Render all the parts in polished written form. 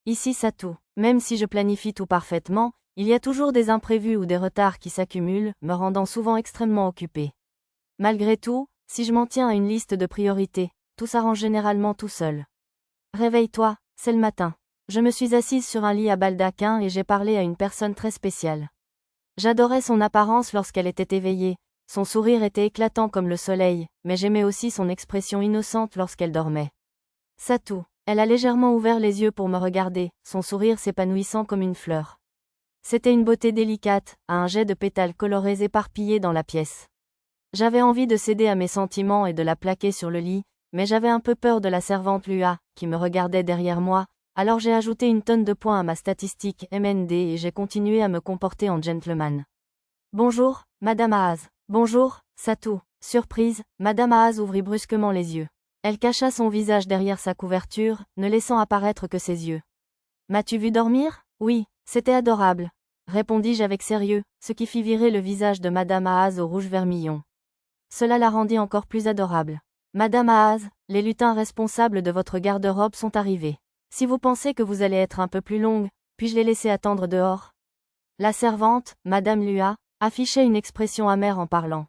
Ici Satou. Même si je planifie tout parfaitement, il y a toujours des imprévus ou des retards qui s'accumulent, me rendant souvent extrêmement occupée. Malgré tout, si je m'en tiens à une liste de priorités, tout s'arrange généralement tout seul. Réveille-toi, c'est le matin. Je me suis assise sur un lit à baldaquin et j'ai parlé à une personne très spéciale. J'adorais son apparence lorsqu'elle était éveillée, son sourire était éclatant comme le soleil, mais j'aimais aussi son expression innocente lorsqu'elle dormait. Satou. Elle a légèrement ouvert les yeux pour me regarder, son sourire s'épanouissant comme une fleur. C'était une beauté délicate, à un jet de pétales colorés éparpillés dans la pièce. J'avais envie de céder à mes sentiments et de la plaquer sur le lit, mais j'avais un peu peur de la servante Lua, qui me regardait derrière moi, alors j'ai ajouté une tonne de points à ma statistique MND et j'ai continué à me comporter en gentleman. Bonjour, Madame Haas. Bonjour, Satou. Surprise, Madame Haas ouvrit brusquement les yeux. Elle cacha son visage derrière sa couverture, ne laissant apparaître que ses yeux. M'as-tu vu dormir? Oui, c'était adorable, répondis-je avec sérieux, ce qui fit virer le visage de Madame Haas au rouge vermillon. Cela la rendit encore plus adorable. Madame Haas, les lutins responsables de votre garde-robe sont arrivés. Si vous pensez que vous allez être un peu plus longue, puis-je les laisser attendre dehors? La servante, Madame Lua, affichait une expression amère en parlant.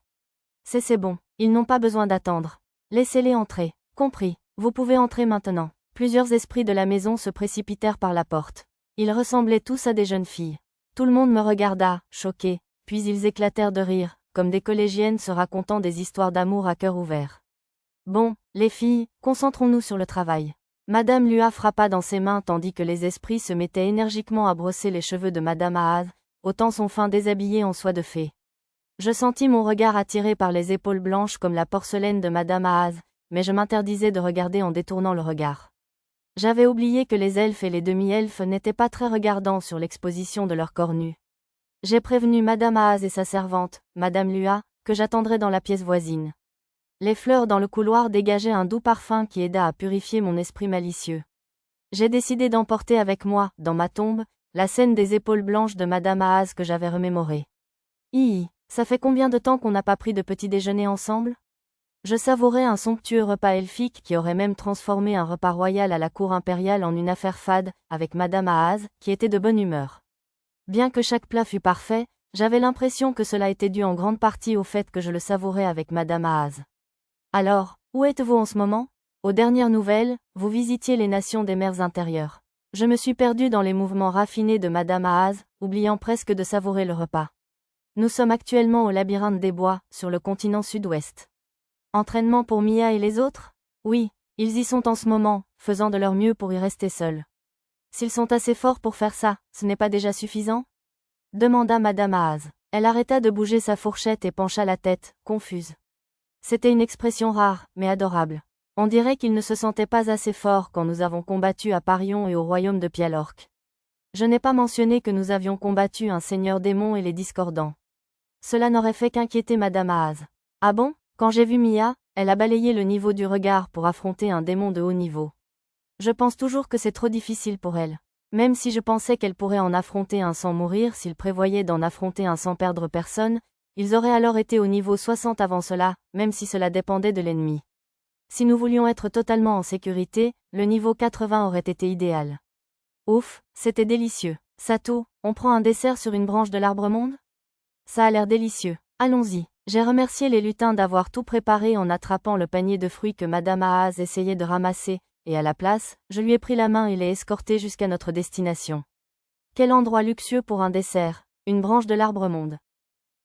C'est bon, ils n'ont pas besoin d'attendre. Laissez-les entrer. Compris, vous pouvez entrer maintenant. Plusieurs esprits de la maison se précipitèrent par la porte. Ils ressemblaient tous à des jeunes filles. Tout le monde me regarda, choqué, puis ils éclatèrent de rire, comme des collégiennes se racontant des histoires d'amour à cœur ouvert. Bon, les filles, concentrons-nous sur le travail. Madame Lua frappa dans ses mains tandis que les esprits se mettaient énergiquement à brosser les cheveux de Madame Haas, ôtant son fin déshabillé en soie de fée. Je sentis mon regard attiré par les épaules blanches comme la porcelaine de Madame Haas, mais je m'interdisais de regarder en détournant le regard. J'avais oublié que les elfes et les demi-elfes n'étaient pas très regardants sur l'exposition de leur corps nu. J'ai prévenu Madame Haas et sa servante, Madame Lua, que j'attendrais dans la pièce voisine. Les fleurs dans le couloir dégageaient un doux parfum qui aida à purifier mon esprit malicieux. J'ai décidé d'emporter avec moi, dans ma tombe, la scène des épaules blanches de Madame Haas que j'avais remémorée. Ça fait combien de temps qu'on n'a pas pris de petit déjeuner ensemble? Je savourais un somptueux repas elfique qui aurait même transformé un repas royal à la cour impériale en une affaire fade, avec Madame Haas, qui était de bonne humeur. Bien que chaque plat fût parfait, j'avais l'impression que cela était dû en grande partie au fait que je le savourais avec Madame Haas. Alors, où êtes-vous en ce moment? Aux dernières nouvelles, vous visitiez les nations des mers intérieures. Je me suis perdu dans les mouvements raffinés de Madame Haas, oubliant presque de savourer le repas. Nous sommes actuellement au labyrinthe des bois, sur le continent sud-ouest. Entraînement pour Mia et les autres? Oui, ils y sont en ce moment, faisant de leur mieux pour y rester seuls. S'ils sont assez forts pour faire ça, ce n'est pas déjà suffisant? Demanda Madame Haas. Elle arrêta de bouger sa fourchette et pencha la tête, confuse. C'était une expression rare, mais adorable. On dirait qu'ils ne se sentaient pas assez forts quand nous avons combattu à Parion et au royaume de Pialorc. Je n'ai pas mentionné que nous avions combattu un seigneur démon et les discordants. Cela n'aurait fait qu'inquiéter Madame Haas. Ah bon? Quand j'ai vu Mia, elle a balayé le niveau du regard pour affronter un démon de haut niveau. Je pense toujours que c'est trop difficile pour elle. Même si je pensais qu'elle pourrait en affronter un sans mourir s'il prévoyait d'en affronter un sans perdre personne, ils auraient alors été au niveau 60 avant cela, même si cela dépendait de l'ennemi. Si nous voulions être totalement en sécurité, le niveau 80 aurait été idéal. Ouf, c'était délicieux. Satou, on prend un dessert sur une branche de l'arbre-monde? Ça a l'air délicieux. Allons-y. J'ai remercié les lutins d'avoir tout préparé en attrapant le panier de fruits que Madame Haas essayait de ramasser, et à la place, je lui ai pris la main et l'ai escorté jusqu'à notre destination. Quel endroit luxueux pour un dessert, une branche de l'arbre-monde.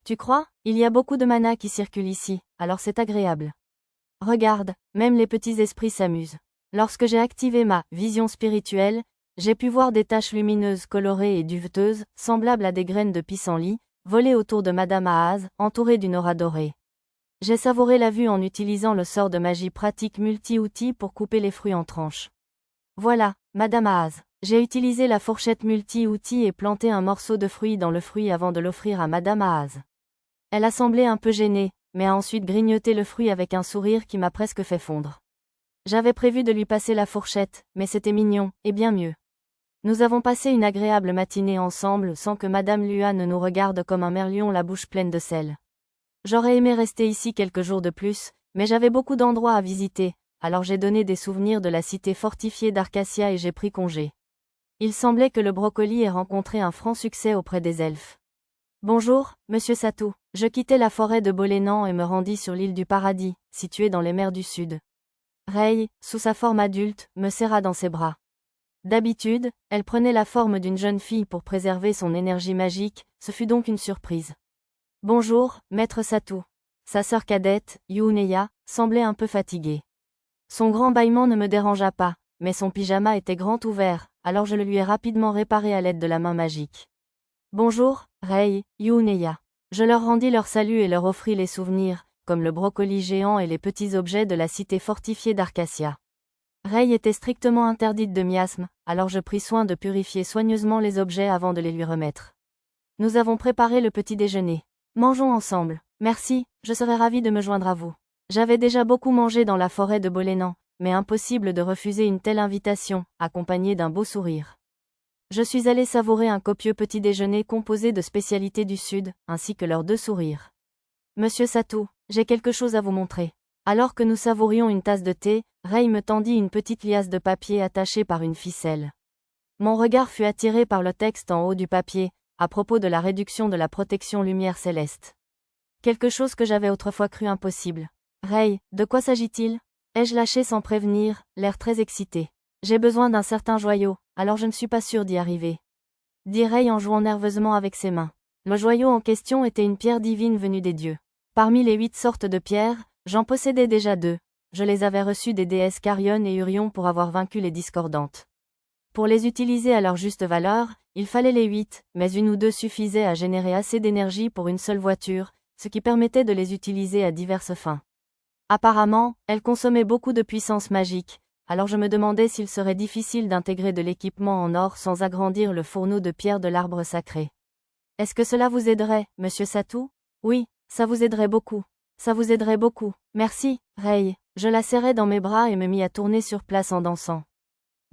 Tu crois? Il y a beaucoup de mana qui circule ici, alors c'est agréable. Regarde, même les petits esprits s'amusent. Lorsque j'ai activé ma vision spirituelle, j'ai pu voir des taches lumineuses colorées et duveteuses, semblables à des graines de pissenlit, voler autour de Madame Haas, entourée d'une aura dorée. J'ai savouré la vue en utilisant le sort de magie pratique multi-outils pour couper les fruits en tranches. Voilà, Madame Haas. J'ai utilisé la fourchette multi-outils et planté un morceau de fruit dans le fruit avant de l'offrir à Madame Haas. Elle a semblé un peu gênée, mais a ensuite grignoté le fruit avec un sourire qui m'a presque fait fondre. J'avais prévu de lui passer la fourchette, mais c'était mignon, et bien mieux. Nous avons passé une agréable matinée ensemble sans que Madame Lua ne nous regarde comme un merlion la bouche pleine de sel. J'aurais aimé rester ici quelques jours de plus, mais j'avais beaucoup d'endroits à visiter, alors j'ai donné des souvenirs de la cité fortifiée d'Arcacia et j'ai pris congé. Il semblait que le brocoli ait rencontré un franc succès auprès des elfes. Bonjour, monsieur Satou. Je quittai la forêt de Bolénan et me rendis sur l'île du Paradis, située dans les mers du Sud. Rei, sous sa forme adulte, me serra dans ses bras. D'habitude, elle prenait la forme d'une jeune fille pour préserver son énergie magique, ce fut donc une surprise. Bonjour, maître Satou. Sa sœur cadette, Yuneya, semblait un peu fatiguée. Son grand bâillement ne me dérangea pas, mais son pyjama était grand ouvert, alors je le lui ai rapidement réparé à l'aide de la main magique. Bonjour, Rei, Yuneya. Je leur rendis leur salut et leur offris les souvenirs, comme le brocoli géant et les petits objets de la cité fortifiée d'Arcacia. Rei était strictement interdite de miasme, alors je pris soin de purifier soigneusement les objets avant de les lui remettre. Nous avons préparé le petit déjeuner. Mangeons ensemble. Merci, je serais ravie de me joindre à vous. J'avais déjà beaucoup mangé dans la forêt de Bolénan, mais impossible de refuser une telle invitation, accompagnée d'un beau sourire. Je suis allé savourer un copieux petit déjeuner composé de spécialités du Sud, ainsi que leurs 2 sourires. Monsieur Satou, j'ai quelque chose à vous montrer. Alors que nous savourions une tasse de thé, Rei me tendit une petite liasse de papier attachée par une ficelle. Mon regard fut attiré par le texte en haut du papier, à propos de la réduction de la protection lumière céleste. Quelque chose que j'avais autrefois cru impossible. Rei, de quoi s'agit-il? Ai-je lâché sans prévenir, l'air très excité. J'ai besoin d'un certain joyau, alors je ne suis pas sûr d'y arriver. Dit Rei en jouant nerveusement avec ses mains. Le joyau en question était une pierre divine venue des dieux. Parmi les 8 sortes de pierres, j'en possédais déjà 2. Je les avais reçues des déesses Carion et Urion pour avoir vaincu les discordantes. Pour les utiliser à leur juste valeur, il fallait les 8, mais 1 ou 2 suffisaient à générer assez d'énergie pour une seule voiture, ce qui permettait de les utiliser à diverses fins. Apparemment, elles consommaient beaucoup de puissance magique, alors je me demandais s'il serait difficile d'intégrer de l'équipement en or sans agrandir le fourneau de pierre de l'arbre sacré. Est-ce que cela vous aiderait, monsieur Satou? Oui, ça vous aiderait beaucoup. Ça vous aiderait beaucoup. Merci, Rei. Je la serrai dans mes bras et me mis à tourner sur place en dansant.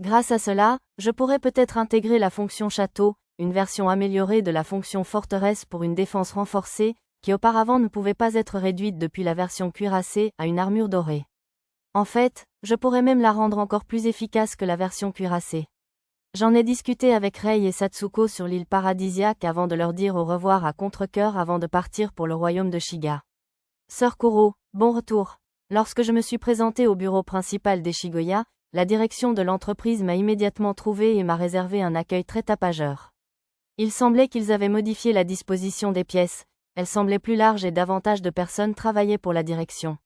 Grâce à cela, je pourrais peut-être intégrer la fonction château, une version améliorée de la fonction forteresse pour une défense renforcée, qui auparavant ne pouvait pas être réduite depuis la version cuirassée à une armure dorée. En fait, je pourrais même la rendre encore plus efficace que la version cuirassée. J'en ai discuté avec Rei et Satsuko sur l'île paradisiaque avant de leur dire au revoir à contre-cœur avant de partir pour le royaume de Shiga. Sœur Kuro, bon retour. Lorsque je me suis présentée au bureau principal d'Eshigoya, la direction de l'entreprise m'a immédiatement trouvée et m'a réservé un accueil très tapageur. Il semblait qu'ils avaient modifié la disposition des pièces, elles semblaient plus larges et davantage de personnes travaillaient pour la direction.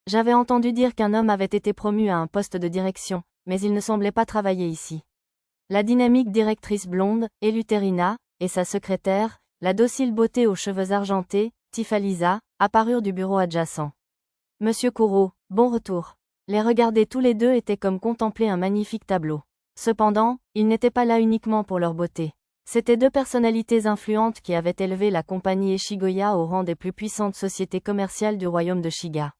J'avais entendu dire qu'un homme avait été promu à un poste de direction, mais il ne semblait pas travailler ici. La dynamique directrice blonde, Eleuthérina, et sa secrétaire, la docile beauté aux cheveux argentés, Tifalisa, apparurent du bureau adjacent. Monsieur Kuro, bon retour. Les regarder tous les 2 était comme contempler un magnifique tableau. Cependant, ils n'étaient pas là uniquement pour leur beauté. C'étaient 2 personnalités influentes qui avaient élevé la compagnie Eshigoya au rang des plus puissantes sociétés commerciales du royaume de Shiga.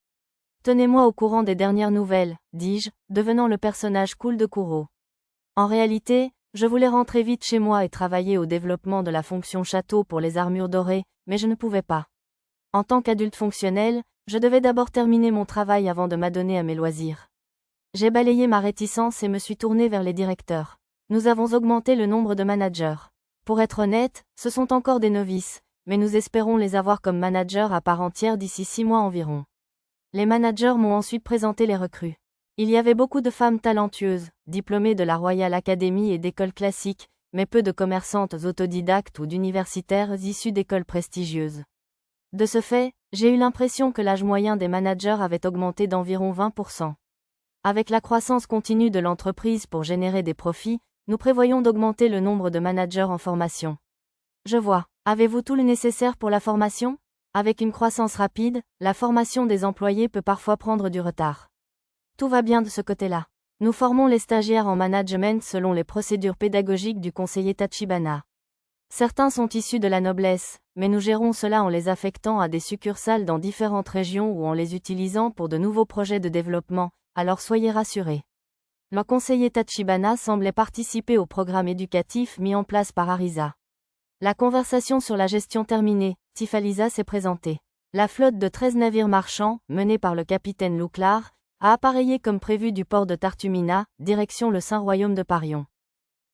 Tenez-moi au courant des dernières nouvelles, dis-je, devenant le personnage cool de Kuro. En réalité, je voulais rentrer vite chez moi et travailler au développement de la fonction château pour les armures dorées, mais je ne pouvais pas. En tant qu'adulte fonctionnel, je devais d'abord terminer mon travail avant de m'adonner à mes loisirs. J'ai balayé ma réticence et me suis tourné vers les directeurs. Nous avons augmenté le nombre de managers. Pour être honnête, ce sont encore des novices, mais nous espérons les avoir comme managers à part entière d'ici 6 mois environ. Les managers m'ont ensuite présenté les recrues. Il y avait beaucoup de femmes talentueuses, diplômées de la Royal Academy et d'écoles classiques, mais peu de commerçantes autodidactes ou d'universitaires issus d'écoles prestigieuses. De ce fait, j'ai eu l'impression que l'âge moyen des managers avait augmenté d'environ 20%. Avec la croissance continue de l'entreprise pour générer des profits, nous prévoyons d'augmenter le nombre de managers en formation. Je vois. Avez-vous tout le nécessaire pour la formation? Avec une croissance rapide, la formation des employés peut parfois prendre du retard. Tout va bien de ce côté-là. Nous formons les stagiaires en management selon les procédures pédagogiques du conseiller Tachibana. Certains sont issus de la noblesse, mais nous gérons cela en les affectant à des succursales dans différentes régions ou en les utilisant pour de nouveaux projets de développement, alors soyez rassurés. Le conseiller Tachibana semblait participer au programme éducatif mis en place par Arisa. La conversation sur la gestion terminée, Tifalisa s'est présentée. La flotte de 13 navires marchands, menée par le capitaine Louclar, a appareillé comme prévu du port de Tartumina, direction le Saint-Royaume de Parion.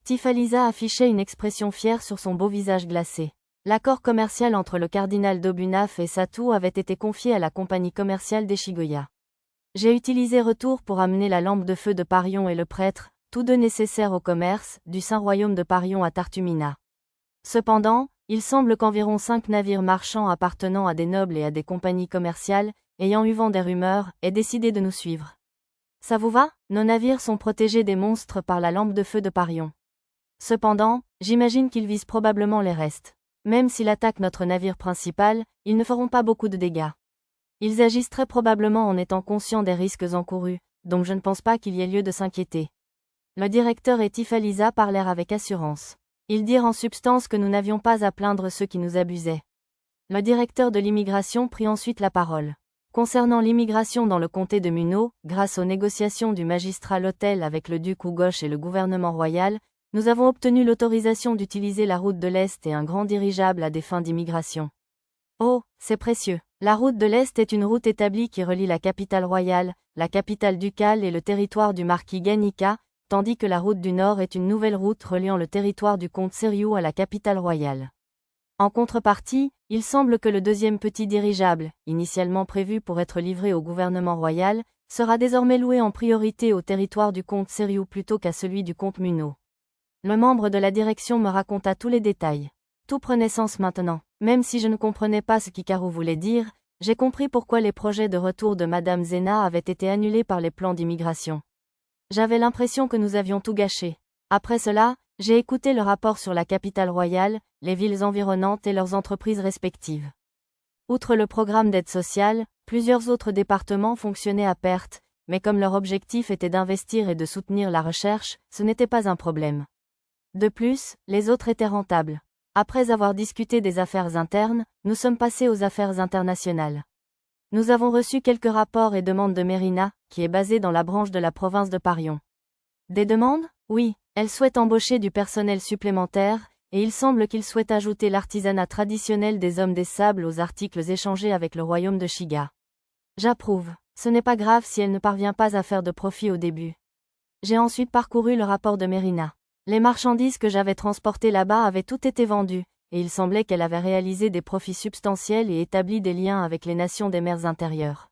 Tifalisa affichait une expression fière sur son beau visage glacé. L'accord commercial entre le cardinal d'Obunaf et Satou avait été confié à la compagnie commerciale d'Eshigoya. J'ai utilisé retour pour amener la lampe de feu de Parion et le prêtre, tous deux nécessaires au commerce, du Saint-Royaume de Parion à Tartumina. Cependant, il semble qu'environ 5 navires marchands appartenant à des nobles et à des compagnies commerciales, ayant eu vent des rumeurs, aient décidé de nous suivre. Ça vous va? Nos navires sont protégés des monstres par la lampe de feu de Parion. Cependant, j'imagine qu'ils visent probablement les restes. Même s'ils attaquent notre navire principal, ils ne feront pas beaucoup de dégâts. Ils agissent très probablement en étant conscients des risques encourus, donc je ne pense pas qu'il y ait lieu de s'inquiéter. Le directeur et Tifalisa parlèrent avec assurance. Ils dirent en substance que nous n'avions pas à plaindre ceux qui nous abusaient. Le directeur de l'immigration prit ensuite la parole. Concernant l'immigration dans le comté de Muno, grâce aux négociations du magistrat Lotel avec le duc Hugosh et le gouvernement royal, nous avons obtenu l'autorisation d'utiliser la route de l'Est et un grand dirigeable à des fins d'immigration. Oh, c'est précieux. La route de l'Est est une route établie qui relie la capitale royale, la capitale ducale et le territoire du marquis Ganika, tandis que la route du Nord est une nouvelle route reliant le territoire du comte Seriou à la capitale royale. En contrepartie, il semble que le deuxième petit dirigeable, initialement prévu pour être livré au gouvernement royal, sera désormais loué en priorité au territoire du comte Seriou plutôt qu'à celui du comte Muno. Le membre de la direction me raconta tous les détails. Tout prenait sens maintenant. Même si je ne comprenais pas ce qu'Hikaru voulait dire, j'ai compris pourquoi les projets de retour de Madame Zena avaient été annulés par les plans d'immigration. J'avais l'impression que nous avions tout gâché. Après cela, j'ai écouté le rapport sur la capitale royale, les villes environnantes et leurs entreprises respectives. Outre le programme d'aide sociale, plusieurs autres départements fonctionnaient à perte, mais comme leur objectif était d'investir et de soutenir la recherche, ce n'était pas un problème. De plus, les autres étaient rentables. Après avoir discuté des affaires internes, nous sommes passés aux affaires internationales. Nous avons reçu quelques rapports et demandes de Mérina, qui est basée dans la branche de la province de Parion. Des demandes? Oui, elle souhaite embaucher du personnel supplémentaire, et il semble qu'il souhaite ajouter l'artisanat traditionnel des hommes des sables aux articles échangés avec le royaume de Shiga. J'approuve. Ce n'est pas grave si elle ne parvient pas à faire de profit au début. J'ai ensuite parcouru le rapport de Mérina. Les marchandises que j'avais transportées là-bas avaient toutes été vendues, et il semblait qu'elle avait réalisé des profits substantiels et établi des liens avec les nations des mers intérieures.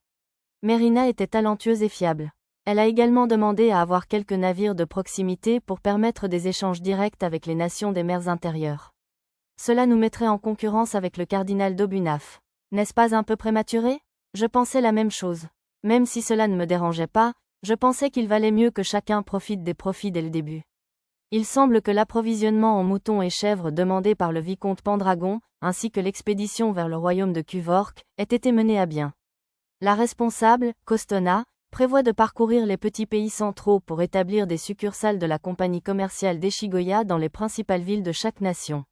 Mérina était talentueuse et fiable. Elle a également demandé à avoir quelques navires de proximité pour permettre des échanges directs avec les nations des mers intérieures. Cela nous mettrait en concurrence avec le cardinal d'Obunaf. N'est-ce pas un peu prématuré? Je pensais la même chose. Même si cela ne me dérangeait pas, je pensais qu'il valait mieux que chacun profite des profits dès le début. Il semble que l'approvisionnement en moutons et chèvres demandé par le vicomte Pendragon, ainsi que l'expédition vers le royaume de Cuvork, ait été menée à bien. La responsable, Costona, prévoit de parcourir les petits pays centraux pour établir des succursales de la compagnie commerciale d'Eshigoya dans les principales villes de chaque nation.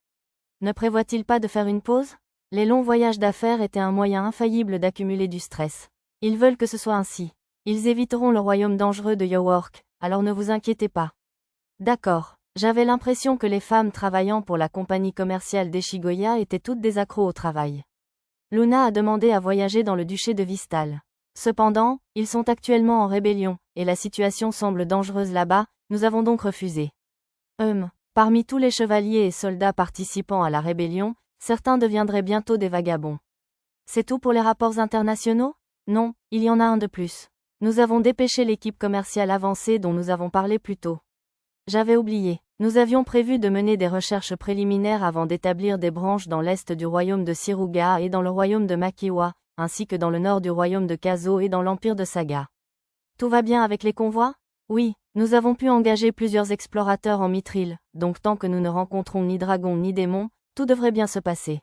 Ne prévoit-il pas de faire une pause? Les longs voyages d'affaires étaient un moyen infaillible d'accumuler du stress. Ils veulent que ce soit ainsi. Ils éviteront le royaume dangereux de York, alors ne vous inquiétez pas. D'accord. J'avais l'impression que les femmes travaillant pour la compagnie commerciale d'Eshigoya étaient toutes des accros au travail. Luna a demandé à voyager dans le duché de Vistal. Cependant, ils sont actuellement en rébellion, et la situation semble dangereuse là-bas, nous avons donc refusé. Parmi tous les chevaliers et soldats participant à la rébellion, certains deviendraient bientôt des vagabonds. C'est tout pour les rapports internationaux? Non, il y en a un de plus. Nous avons dépêché l'équipe commerciale avancée dont nous avons parlé plus tôt. J'avais oublié. Nous avions prévu de mener des recherches préliminaires avant d'établir des branches dans l'est du royaume de Siruga et dans le royaume de Makiwa, ainsi que dans le nord du royaume de Kazo et dans l'empire de Saga. Tout va bien avec les convois? Oui, nous avons pu engager plusieurs explorateurs en Mithril, donc tant que nous ne rencontrons ni dragons ni démons, tout devrait bien se passer.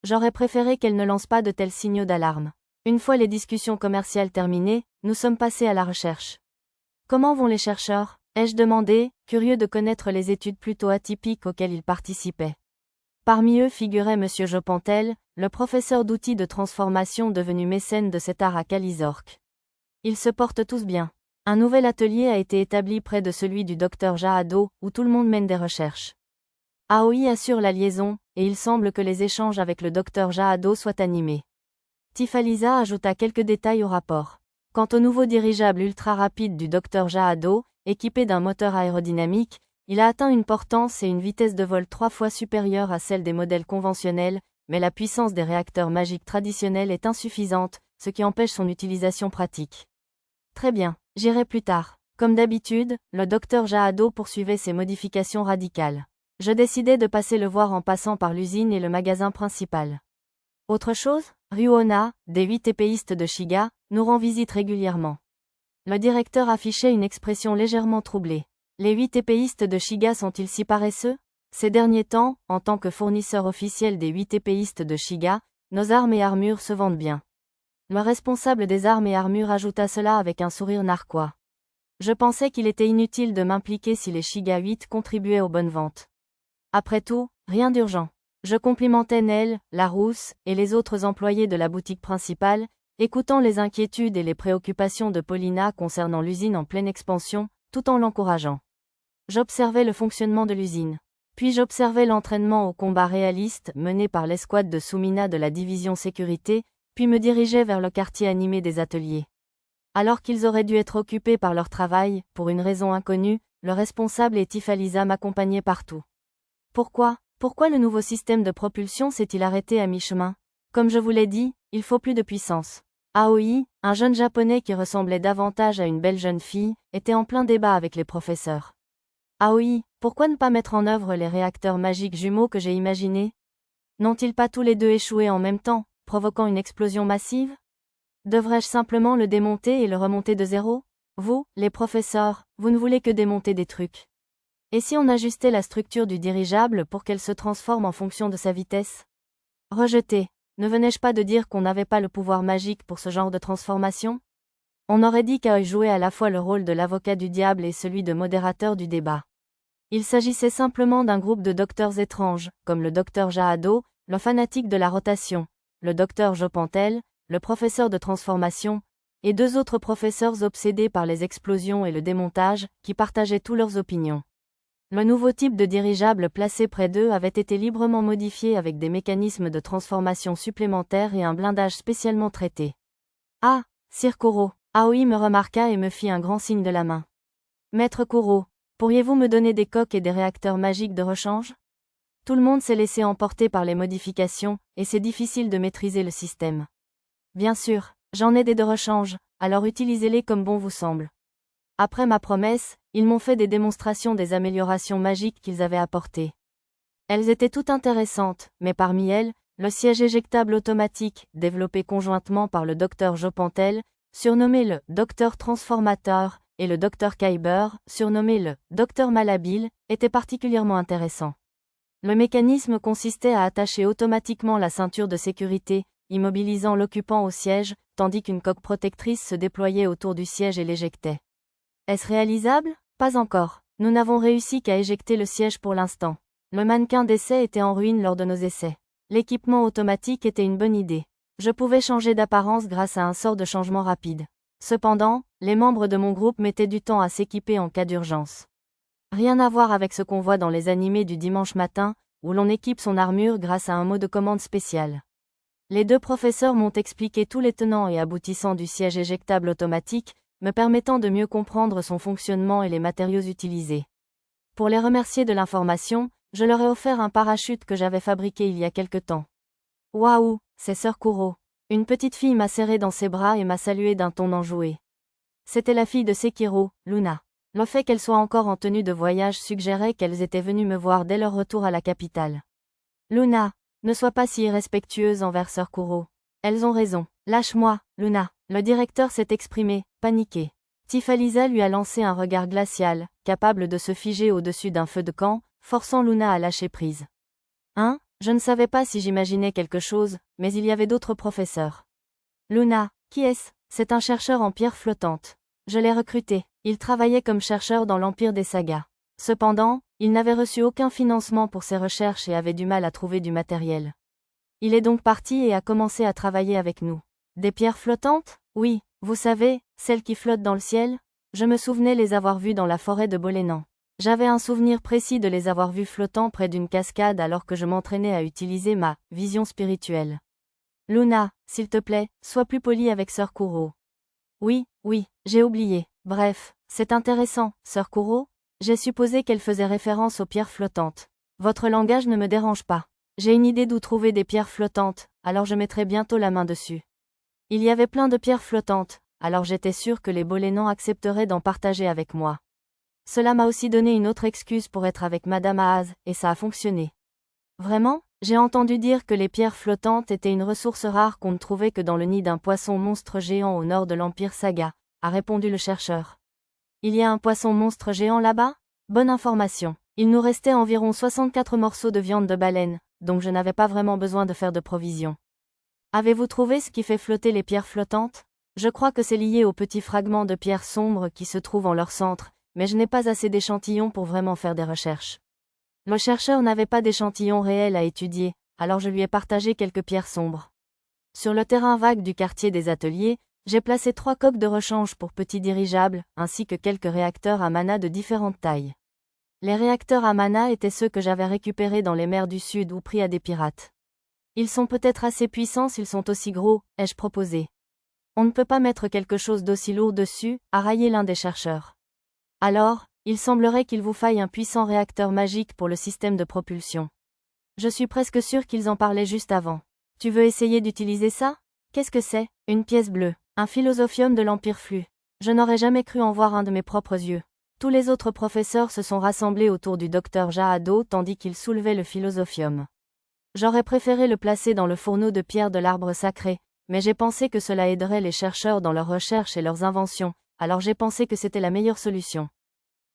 J'aurais préféré qu'elle ne lance pas de tels signaux d'alarme. Une fois les discussions commerciales terminées, nous sommes passés à la recherche. Comment vont les chercheurs? Ai-je demandé, curieux de connaître les études plutôt atypiques auxquelles ils participaient. Parmi eux figurait M. Jopantel, le professeur d'outils de transformation devenu mécène de cet art à Kalizork. Ils se portent tous bien. Un nouvel atelier a été établi près de celui du docteur Jahado, où tout le monde mène des recherches. Aoi assure la liaison, et il semble que les échanges avec le docteur Jahado soient animés. Tifalisa ajouta quelques détails au rapport. Quant au nouveau dirigeable ultra rapide du docteur Jahado, équipé d'un moteur aérodynamique, Il a atteint une portance et une vitesse de vol 3 fois supérieures à celle des modèles conventionnels, mais la puissance des réacteurs magiques traditionnels est insuffisante, ce qui empêche son utilisation pratique. Très bien, j'irai plus tard. Comme d'habitude, le docteur Jahado poursuivait ses modifications radicales. Je décidai de passer le voir en passant par l'usine et le magasin principal. Autre chose, Ryuona, des 8 épéistes de Shiga, nous rend visite régulièrement. Le directeur affichait une expression légèrement troublée. Les 8 épéistes de Shiga sont-ils si paresseux? Ces derniers temps, en tant que fournisseur officiel des 8 épéistes de Shiga, nos armes et armures se vendent bien. Le responsable des armes et armures ajouta cela avec un sourire narquois. Je pensais qu'il était inutile de m'impliquer si les Shiga 8 contribuaient aux bonnes ventes. Après tout, rien d'urgent. Je complimentais Nell, Larousse, et les autres employés de la boutique principale, écoutant les inquiétudes et les préoccupations de Paulina concernant l'usine en pleine expansion, tout en l'encourageant. J'observais le fonctionnement de l'usine. Puis j'observais l'entraînement au combat réaliste mené par l'escouade de Sumina de la division sécurité, puis me dirigeais vers le quartier animé des ateliers. Alors qu'ils auraient dû être occupés par leur travail, pour une raison inconnue, le responsable et Tifalisa m'accompagnaient partout. Pourquoi le nouveau système de propulsion s'est-il arrêté à mi-chemin? Comme je vous l'ai dit, il faut plus de puissance. Aoi, un jeune japonais qui ressemblait davantage à une belle jeune fille, était en plein débat avec les professeurs. Aoi, pourquoi ne pas mettre en œuvre les réacteurs magiques jumeaux que j'ai imaginés? N'ont-ils pas tous les deux échoué en même temps, provoquant une explosion massive? Devrais-je simplement le démonter et le remonter de zéro? Vous, les professeurs, vous ne voulez que démonter des trucs. Et si on ajustait la structure du dirigeable pour qu'elle se transforme en fonction de sa vitesse? Rejeté. Ne venais-je pas de dire qu'on n'avait pas le pouvoir magique pour ce genre de transformation? On aurait dit qu'Aoi jouait à la fois le rôle de l'avocat du diable et celui de modérateur du débat. Il s'agissait simplement d'un groupe de docteurs étranges, comme le docteur Jahado, le fanatique de la rotation, le docteur Jopantel, le professeur de transformation, et 2 autres professeurs obsédés par les explosions et le démontage, qui partageaient tous leurs opinions. Le nouveau type de dirigeable placé près d'eux avait été librement modifié avec des mécanismes de transformation supplémentaires et un blindage spécialement traité. Ah, Sir Kuro, Aoi me remarqua et me fit un grand signe de la main. Maître Kuro, pourriez-vous me donner des coques et des réacteurs magiques de rechange? Tout le monde s'est laissé emporter par les modifications, et c'est difficile de maîtriser le système. Bien sûr, j'en ai des de rechange, alors utilisez-les comme bon vous semble. Après ma promesse, ils m'ont fait des démonstrations des améliorations magiques qu'ils avaient apportées. Elles étaient toutes intéressantes, mais parmi elles, le siège éjectable automatique, développé conjointement par le docteur Jopantel, surnommé le docteur transformateur, et le docteur Kyber, surnommé le docteur malhabile, était particulièrement intéressant. Le mécanisme consistait à attacher automatiquement la ceinture de sécurité, immobilisant l'occupant au siège, tandis qu'une coque protectrice se déployait autour du siège et l'éjectait. Est-ce réalisable? Pas encore. Nous n'avons réussi qu'à éjecter le siège pour l'instant. Le mannequin d'essai était en ruine lors de nos essais. L'équipement automatique était une bonne idée. Je pouvais changer d'apparence grâce à un sort de changement rapide. Cependant, les membres de mon groupe mettaient du temps à s'équiper en cas d'urgence. Rien à voir avec ce qu'on voit dans les animés du dimanche matin, où l'on équipe son armure grâce à un mot de commande spécial. Les 2 professeurs m'ont expliqué tous les tenants et aboutissants du siège éjectable automatique, me permettant de mieux comprendre son fonctionnement et les matériaux utilisés. Pour les remercier de l'information, je leur ai offert un parachute que j'avais fabriqué il y a quelque temps. Waouh, c'est Sœur Kuro. Une petite fille m'a serré dans ses bras et m'a salué d'un ton enjoué. C'était la fille de Sekiro, Luna. Le fait qu'elles soient encore en tenue de voyage suggérait qu'elles étaient venues me voir dès leur retour à la capitale. Luna, ne sois pas si irrespectueuse envers Sœur Kuro. Elles ont raison. Lâche-moi, Luna. Le directeur s'est exprimé, paniqué. Tifalisa lui a lancé un regard glacial, capable de se figer au-dessus d'un feu de camp, forçant Luna à lâcher prise. Hein? Je ne savais pas si j'imaginais quelque chose, mais il y avait d'autres professeurs. Luna, qui est-ce? C'est un chercheur en pierre flottante. Je l'ai recruté. Il travaillait comme chercheur dans l'Empire des Sagas. Cependant, il n'avait reçu aucun financement pour ses recherches et avait du mal à trouver du matériel. Il est donc parti et a commencé à travailler avec nous. Des pierres flottantes? Oui, vous savez, celles qui flottent dans le ciel? Je me souvenais les avoir vues dans la forêt de Bolénan. J'avais un souvenir précis de les avoir vues flottant près d'une cascade alors que je m'entraînais à utiliser ma vision spirituelle. Luna, s'il te plaît, sois plus polie avec Sœur Kuro. Oui, j'ai oublié. Bref, c'est intéressant, Sœur Kuro. J'ai supposé qu'elle faisait référence aux pierres flottantes. Votre langage ne me dérange pas. J'ai une idée d'où trouver des pierres flottantes, alors je mettrai bientôt la main dessus. Il y avait plein de pierres flottantes, alors j'étais sûre que les Bolénans accepteraient d'en partager avec moi. Cela m'a aussi donné une autre excuse pour être avec Madame Haas, et ça a fonctionné. Vraiment, j'ai entendu dire que les pierres flottantes étaient une ressource rare qu'on ne trouvait que dans le nid d'un poisson monstre géant au nord de l'Empire Saga, a répondu le chercheur. Il y a un poisson monstre géant là-bas? Bonne information. Il nous restait environ 64 morceaux de viande de baleine, donc je n'avais pas vraiment besoin de faire de provisions. Avez-vous trouvé ce qui fait flotter les pierres flottantes? Je crois que c'est lié aux petits fragments de pierres sombres qui se trouvent en leur centre, mais je n'ai pas assez d'échantillons pour vraiment faire des recherches. Le chercheur n'avait pas d'échantillons réels à étudier, alors je lui ai partagé quelques pierres sombres. Sur le terrain vague du quartier des ateliers, j'ai placé 3 coques de rechange pour petits dirigeables, ainsi que quelques réacteurs à mana de différentes tailles. Les réacteurs à mana étaient ceux que j'avais récupérés dans les mers du Sud ou pris à des pirates. Ils sont peut-être assez puissants s'ils sont aussi gros, ai-je proposé. On ne peut pas mettre quelque chose d'aussi lourd dessus, a raillé l'un des chercheurs. Alors, il semblerait qu'il vous faille un puissant réacteur magique pour le système de propulsion. Je suis presque sûre qu'ils en parlaient juste avant. Tu veux essayer d'utiliser ça? Qu'est-ce que c'est? Une pièce bleue. Un philosophium de l'Empire Flux. Je n'aurais jamais cru en voir un de mes propres yeux. Tous les autres professeurs se sont rassemblés autour du docteur Jahado tandis qu'il soulevait le philosophium. J'aurais préféré le placer dans le fourneau de pierre de l'arbre sacré, mais j'ai pensé que cela aiderait les chercheurs dans leurs recherches et leurs inventions, alors j'ai pensé que c'était la meilleure solution.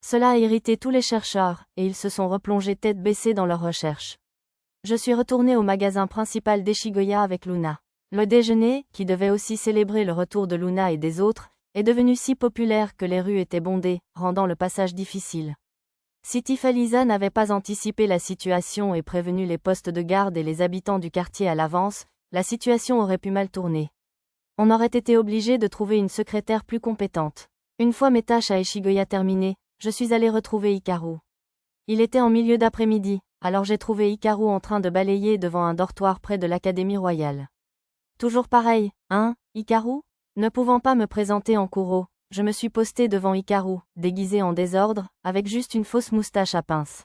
Cela a irrité tous les chercheurs, et ils se sont replongés tête baissée dans leurs recherches. Je suis retournée au magasin principal d'Eshigoya avec Luna. Le déjeuner, qui devait aussi célébrer le retour de Luna et des autres, est devenu si populaire que les rues étaient bondées, rendant le passage difficile. Si Tifalisa n'avait pas anticipé la situation et prévenu les postes de garde et les habitants du quartier à l'avance, la situation aurait pu mal tourner. On aurait été obligé de trouver une secrétaire plus compétente. Une fois mes tâches à Eshigoya terminées, je suis allée retrouver Hikaru. Il était en milieu d'après-midi, alors j'ai trouvé Hikaru en train de balayer devant un dortoir près de l'Académie royale. Toujours pareil, hein, Hikaru? Ne pouvant pas me présenter en Kuro, je me suis postée devant Hikaru, déguisée en désordre, avec juste une fausse moustache à pince.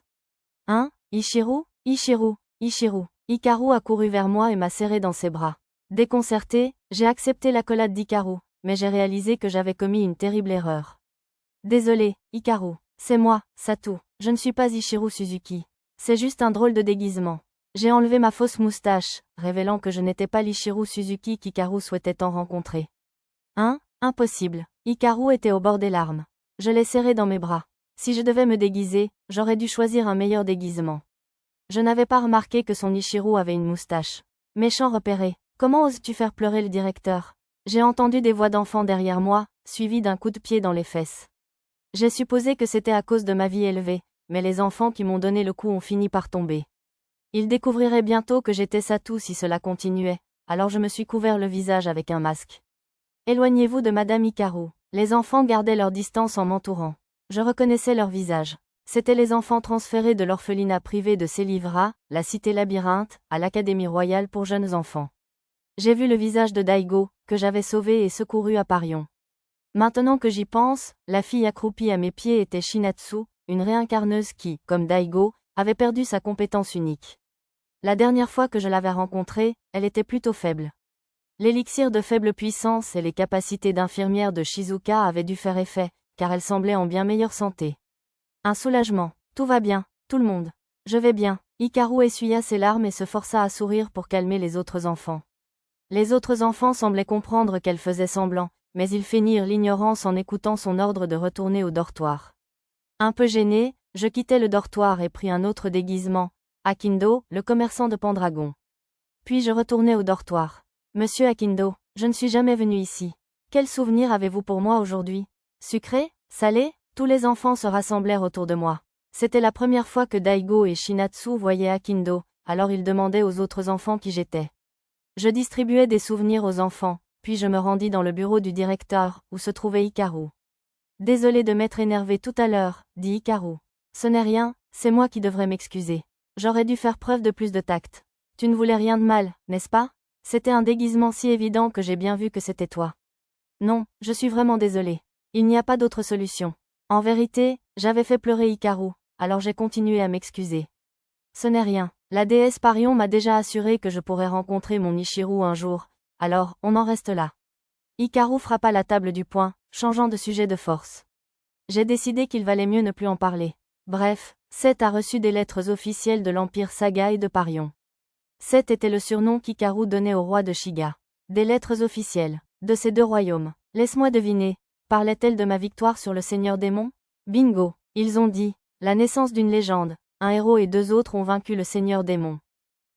Hein, Ichiru? Ichiru, Ichiru. Hikaru a couru vers moi et m'a serré dans ses bras. Déconcertée, j'ai accepté l'accolade d'Hikaru, mais j'ai réalisé que j'avais commis une terrible erreur. Désolé, Hikaru. C'est moi, Satu. Je ne suis pas Ichiru Suzuki. C'est juste un drôle de déguisement. J'ai enlevé ma fausse moustache, révélant que je n'étais pas l'Ichiru Suzuki qu'Hikaru souhaitait tant rencontrer. Hein? Impossible. Hikaru était au bord des larmes. Je l'ai serré dans mes bras. Si je devais me déguiser, j'aurais dû choisir un meilleur déguisement. Je n'avais pas remarqué que son Ichiru avait une moustache. Méchant repéré. Comment oses-tu faire pleurer le directeur? J'ai entendu des voix d'enfants derrière moi, suivies d'un coup de pied dans les fesses. J'ai supposé que c'était à cause de ma vie élevée, mais les enfants qui m'ont donné le coup ont fini par tomber. Ils découvriraient bientôt que j'étais Satu si cela continuait, alors je me suis couvert le visage avec un masque. Éloignez-vous de Madame Hikaru. Les enfants gardaient leur distance en m'entourant. Je reconnaissais leur visage. C'étaient les enfants transférés de l'orphelinat privé de Selivra, la cité labyrinthe, à l'Académie royale pour jeunes enfants. J'ai vu le visage de Daigo, que j'avais sauvé et secouru à Parion. Maintenant que j'y pense, la fille accroupie à mes pieds était Shinatsu, une réincarneuse qui, comme Daigo, avait perdu sa compétence unique. La dernière fois que je l'avais rencontrée, elle était plutôt faible. L'élixir de faible puissance et les capacités d'infirmière de Shizuka avaient dû faire effet, car elle semblait en bien meilleure santé. Un soulagement. Tout va bien, tout le monde. Je vais bien. Hikaru essuya ses larmes et se força à sourire pour calmer les autres enfants. Les autres enfants semblaient comprendre qu'elle faisait semblant, mais ils feignirent l'ignorance en écoutant son ordre de retourner au dortoir. Un peu gêné, je quittai le dortoir et pris un autre déguisement, Akindo, le commerçant de Pendragon. Puis je retournai au dortoir. Monsieur Akindo, je ne suis jamais venu ici. Quel souvenir avez-vous pour moi aujourd'hui? Sucré? Salé? Tous les enfants se rassemblèrent autour de moi. C'était la première fois que Daigo et Shinatsu voyaient Akindo, alors ils demandaient aux autres enfants qui j'étais. Je distribuais des souvenirs aux enfants, puis je me rendis dans le bureau du directeur, où se trouvait Hikaru. Désolé de m'être énervé tout à l'heure, dit Hikaru. Ce n'est rien, c'est moi qui devrais m'excuser. J'aurais dû faire preuve de plus de tact. Tu ne voulais rien de mal, n'est-ce pas? C'était un déguisement si évident que j'ai bien vu que c'était toi. Non, je suis vraiment désolé. Il n'y a pas d'autre solution. En vérité, j'avais fait pleurer Hikaru, alors j'ai continué à m'excuser. Ce n'est rien. La déesse Parion m'a déjà assuré que je pourrais rencontrer mon Ichiru un jour, alors, on en reste là. Hikaru frappa la table du poing, changeant de sujet de force. J'ai décidé qu'il valait mieux ne plus en parler. Bref, Seth a reçu des lettres officielles de l'Empire Saga et de Parion. Seth était le surnom qu'Hikaru donnait au roi de Shiga. Des lettres officielles, de ces deux royaumes. Laisse-moi deviner, parlait-elle de ma victoire sur le Seigneur Démon? Bingo, ils ont dit, la naissance d'une légende, un héros et deux autres ont vaincu le Seigneur Démon.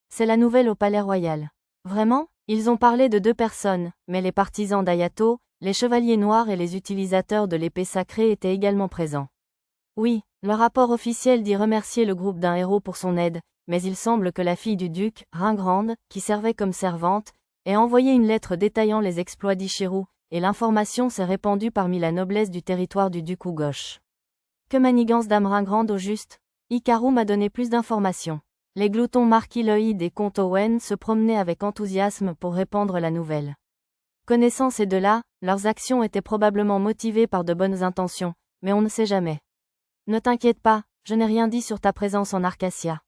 C'est la nouvelle au Palais Royal. Vraiment? Ils ont parlé de deux personnes, mais les partisans d'Ayato, les chevaliers noirs et les utilisateurs de l'épée sacrée étaient également présents. Oui, le rapport officiel dit remercier le groupe d'un héros pour son aide, mais il semble que la fille du duc, Ringrande, qui servait comme servante, ait envoyé une lettre détaillant les exploits d'Ichiru, et l'information s'est répandue parmi la noblesse du territoire du duc Ugosh. Que manigance dame Ringrande au juste? Hikaru m'a donné plus d'informations. Les gloutons Marquis Lloyd et Comte Owen se promenaient avec enthousiasme pour répandre la nouvelle. Connaissant ces deux-là, leurs actions étaient probablement motivées par de bonnes intentions, mais on ne sait jamais. Ne t'inquiète pas, je n'ai rien dit sur ta présence en Arcacia.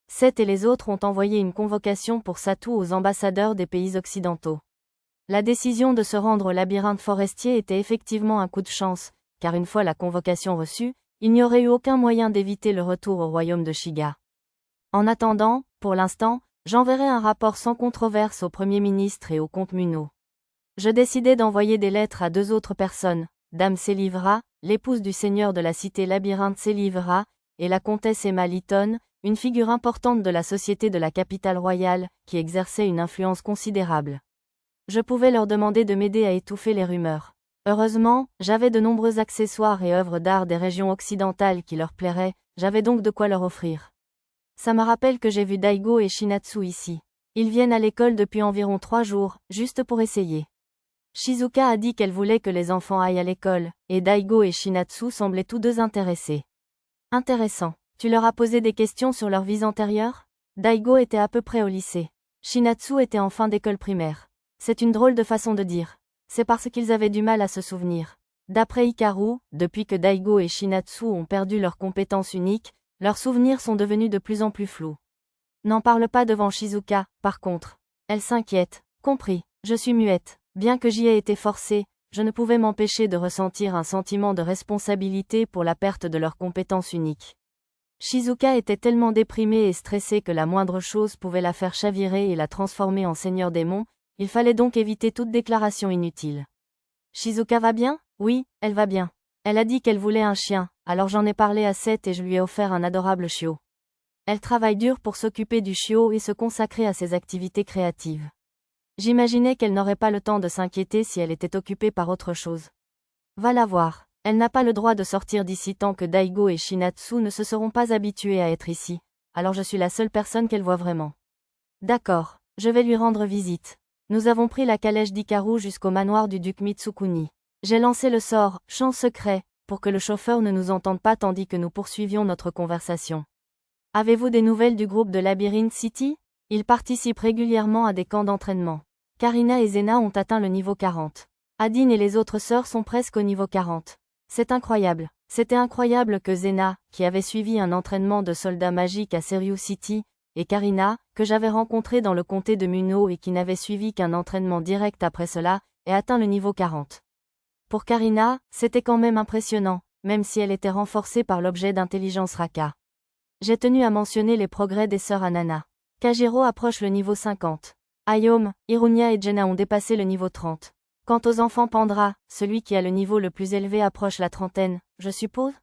Seth et les autres ont envoyé une convocation pour Satu aux ambassadeurs des pays occidentaux. La décision de se rendre au labyrinthe forestier était effectivement un coup de chance, car une fois la convocation reçue, il n'y aurait eu aucun moyen d'éviter le retour au royaume de Shiga. En attendant, pour l'instant, j'enverrai un rapport sans controverse au Premier ministre et au comte Muno. Je décidai d'envoyer des lettres à deux autres personnes, Dame Selivra, l'épouse du seigneur de la cité labyrinthe Selivra, et la comtesse Emma Lytton, une figure importante de la société de la capitale royale, qui exerçait une influence considérable. Je pouvais leur demander de m'aider à étouffer les rumeurs. Heureusement, j'avais de nombreux accessoires et œuvres d'art des régions occidentales qui leur plairaient, j'avais donc de quoi leur offrir. Ça me rappelle que j'ai vu Daigo et Shinatsu ici. Ils viennent à l'école depuis environ 3 jours, juste pour essayer. Shizuka a dit qu'elle voulait que les enfants aillent à l'école, et Daigo et Shinatsu semblaient tous deux intéressés. Intéressant. Tu leur as posé des questions sur leurs vies antérieures? Daigo était à peu près au lycée. Shinatsu était en fin d'école primaire. C'est une drôle de façon de dire. C'est parce qu'ils avaient du mal à se souvenir. D'après Hikaru, depuis que Daigo et Shinatsu ont perdu leurs compétences uniques, leurs souvenirs sont devenus de plus en plus flous. N'en parle pas devant Shizuka, par contre. Elle s'inquiète. Compris, je suis muette. Bien que j'y ai été forcée, je ne pouvais m'empêcher de ressentir un sentiment de responsabilité pour la perte de leurs compétences uniques. Shizuka était tellement déprimée et stressée que la moindre chose pouvait la faire chavirer et la transformer en seigneur démon, il fallait donc éviter toute déclaration inutile. Shizuka va bien? Oui, elle va bien. Elle a dit qu'elle voulait un chien, alors j'en ai parlé à Seth et je lui ai offert un adorable chiot. Elle travaille dur pour s'occuper du chiot et se consacrer à ses activités créatives. J'imaginais qu'elle n'aurait pas le temps de s'inquiéter si elle était occupée par autre chose. Va la voir. Elle n'a pas le droit de sortir d'ici tant que Daigo et Shinatsu ne se seront pas habitués à être ici, alors je suis la seule personne qu'elle voit vraiment. D'accord, je vais lui rendre visite. Nous avons pris la calèche d'Hikaru jusqu'au manoir du duc Mitsukuni. J'ai lancé le sort, chant secret, pour que le chauffeur ne nous entende pas tandis que nous poursuivions notre conversation. Avez-vous des nouvelles du groupe de Labyrinth City? Ils participent régulièrement à des camps d'entraînement. Karina et Zena ont atteint le niveau 40. Adine et les autres sœurs sont presque au niveau 40. C'est incroyable. C'était incroyable que Zena, qui avait suivi un entraînement de soldats magiques à Serious City, et Karina, que j'avais rencontrée dans le comté de Muno et qui n'avait suivi qu'un entraînement direct après cela, ait atteint le niveau 40. Pour Karina, c'était quand même impressionnant, même si elle était renforcée par l'objet d'intelligence Raka. J'ai tenu à mentionner les progrès des sœurs Anana. Kajiro approche le niveau 50. Ayome, Irunia et Jenna ont dépassé le niveau 30. Quant aux enfants Pandra, celui qui a le niveau le plus élevé approche la trentaine, je suppose?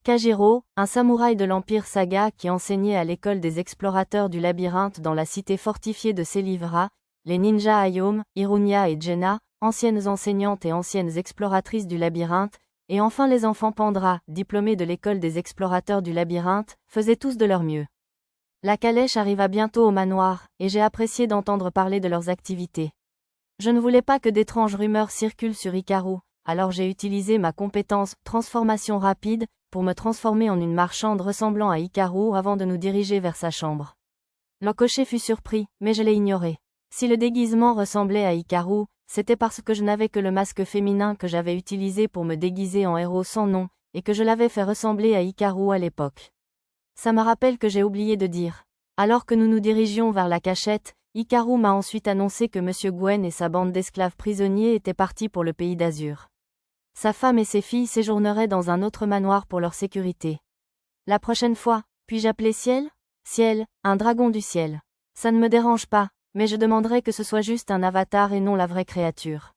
Kajiro, un samouraï de l'Empire Saga qui enseignait à l'école des explorateurs du labyrinthe dans la cité fortifiée de Selivra, les ninjas Ayome, Irunia et Jenna, anciennes enseignantes et anciennes exploratrices du labyrinthe, et enfin les enfants Pandra, diplômés de l'école des explorateurs du labyrinthe, faisaient tous de leur mieux. La calèche arriva bientôt au manoir, et j'ai apprécié d'entendre parler de leurs activités. Je ne voulais pas que d'étranges rumeurs circulent sur Hikaru, alors j'ai utilisé ma compétence « transformation rapide » pour me transformer en une marchande ressemblant à Hikaru avant de nous diriger vers sa chambre. Le cocher fut surpris, mais je l'ai ignoré. Si le déguisement ressemblait à Hikaru, c'était parce que je n'avais que le masque féminin que j'avais utilisé pour me déguiser en héros sans nom, et que je l'avais fait ressembler à Hikaru à l'époque. Ça me rappelle que j'ai oublié de dire. Alors que nous nous dirigions vers la cachette, Hikaru m'a ensuite annoncé que Monsieur Gwen et sa bande d'esclaves prisonniers étaient partis pour le pays d'Azur. Sa femme et ses filles séjourneraient dans un autre manoir pour leur sécurité. La prochaine fois, puis-je appeler Ciel? Ciel, un dragon du ciel. Ça ne me dérange pas, mais je demanderais que ce soit juste un avatar et non la vraie créature.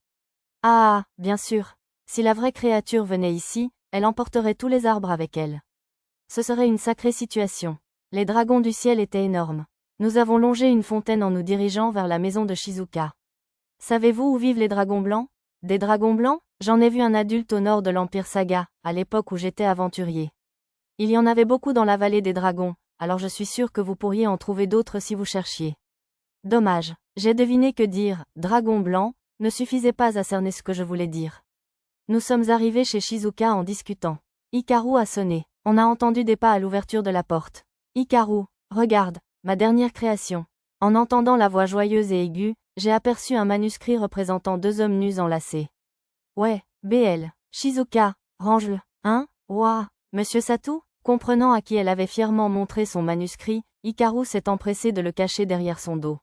Ah, bien sûr. Si la vraie créature venait ici, elle emporterait tous les arbres avec elle. Ce serait une sacrée situation. Les dragons du ciel étaient énormes. Nous avons longé une fontaine en nous dirigeant vers la maison de Shizuka. Savez-vous où vivent les dragons blancs? Des dragons blancs? J'en ai vu un adulte au nord de l'Empire Saga, à l'époque où j'étais aventurier. Il y en avait beaucoup dans la vallée des dragons, alors je suis sûr que vous pourriez en trouver d'autres si vous cherchiez. Dommage, j'ai deviné que dire « dragon blanc » ne suffisait pas à cerner ce que je voulais dire. Nous sommes arrivés chez Shizuka en discutant. Hikaru a sonné. On a entendu des pas à l'ouverture de la porte. Hikaru, regarde, ma dernière création. En entendant la voix joyeuse et aiguë, j'ai aperçu un manuscrit représentant deux hommes nus enlacés. Ouais, BL. Shizuka, range-le. Hein? Ouah, Monsieur Satou? Comprenant à qui elle avait fièrement montré son manuscrit, Hikaru s'est empressé de le cacher derrière son dos.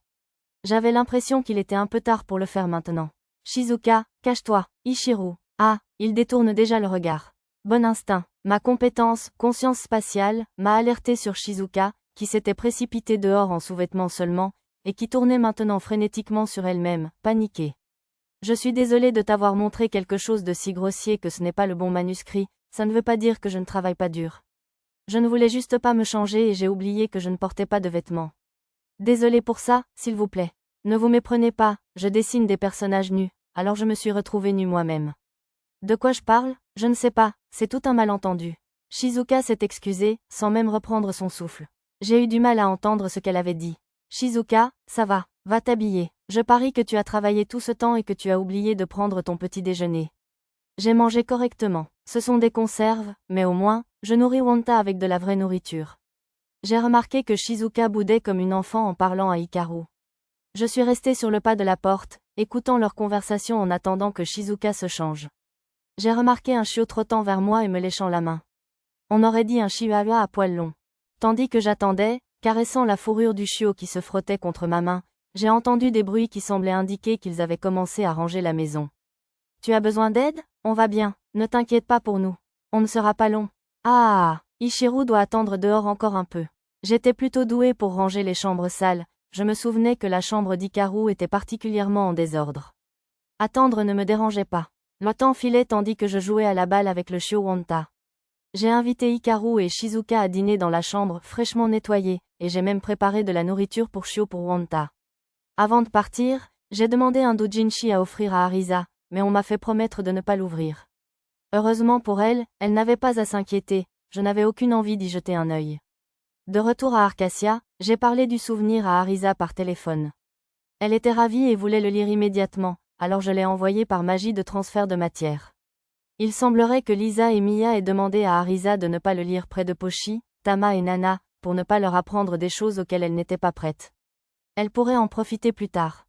J'avais l'impression qu'il était un peu tard pour le faire maintenant. Shizuka, cache-toi, Ichiru. Ah, il détourne déjà le regard. Bon instinct. Ma compétence, conscience spatiale, m'a alerté sur Shizuka, qui s'était précipitée dehors en sous-vêtements seulement, et qui tournait maintenant frénétiquement sur elle-même, paniquée. Je suis désolé de t'avoir montré quelque chose de si grossier que ce n'est pas le bon manuscrit, ça ne veut pas dire que je ne travaille pas dur. Je ne voulais juste pas me changer et j'ai oublié que je ne portais pas de vêtements. Désolé pour ça, s'il vous plaît. Ne vous méprenez pas, je dessine des personnages nus, alors je me suis retrouvée nue moi-même. De quoi je parle? Je ne sais pas, c'est tout un malentendu. Shizuka s'est excusée, sans même reprendre son souffle. J'ai eu du mal à entendre ce qu'elle avait dit. Shizuka, ça va t'habiller. Je parie que tu as travaillé tout ce temps et que tu as oublié de prendre ton petit déjeuner. J'ai mangé correctement. Ce sont des conserves, mais au moins, je nourris Wanta avec de la vraie nourriture. J'ai remarqué que Shizuka boudait comme une enfant en parlant à Hikaru. Je suis restée sur le pas de la porte, écoutant leur conversation en attendant que Shizuka se change. J'ai remarqué un chiot trottant vers moi et me léchant la main. On aurait dit un chihuahua à poils longs. Tandis que j'attendais, caressant la fourrure du chiot qui se frottait contre ma main, j'ai entendu des bruits qui semblaient indiquer qu'ils avaient commencé à ranger la maison. Tu as besoin d'aide? On va bien, ne t'inquiète pas pour nous. On ne sera pas long. Ah, Ichiru doit attendre dehors encore un peu. J'étais plutôt douée pour ranger les chambres sales, je me souvenais que la chambre d'Hikaru était particulièrement en désordre. Attendre ne me dérangeait pas. Le temps filait tandis que je jouais à la balle avec le chiot Wanta. J'ai invité Hikaru et Shizuka à dîner dans la chambre fraîchement nettoyée, et j'ai même préparé de la nourriture pour chiot pour Wanta. Avant de partir, j'ai demandé un doujinshi à offrir à Arisa, mais on m'a fait promettre de ne pas l'ouvrir. Heureusement pour elle, elle n'avait pas à s'inquiéter, je n'avais aucune envie d'y jeter un œil. De retour à Arcacia, j'ai parlé du souvenir à Arisa par téléphone. Elle était ravie et voulait le lire immédiatement, alors je l'ai envoyé par magie de transfert de matière. Il semblerait que Lisa et Mia aient demandé à Arisa de ne pas le lire près de Pochi, Tama et Nana, pour ne pas leur apprendre des choses auxquelles elle n'était pas prête. Elle pourrait en profiter plus tard.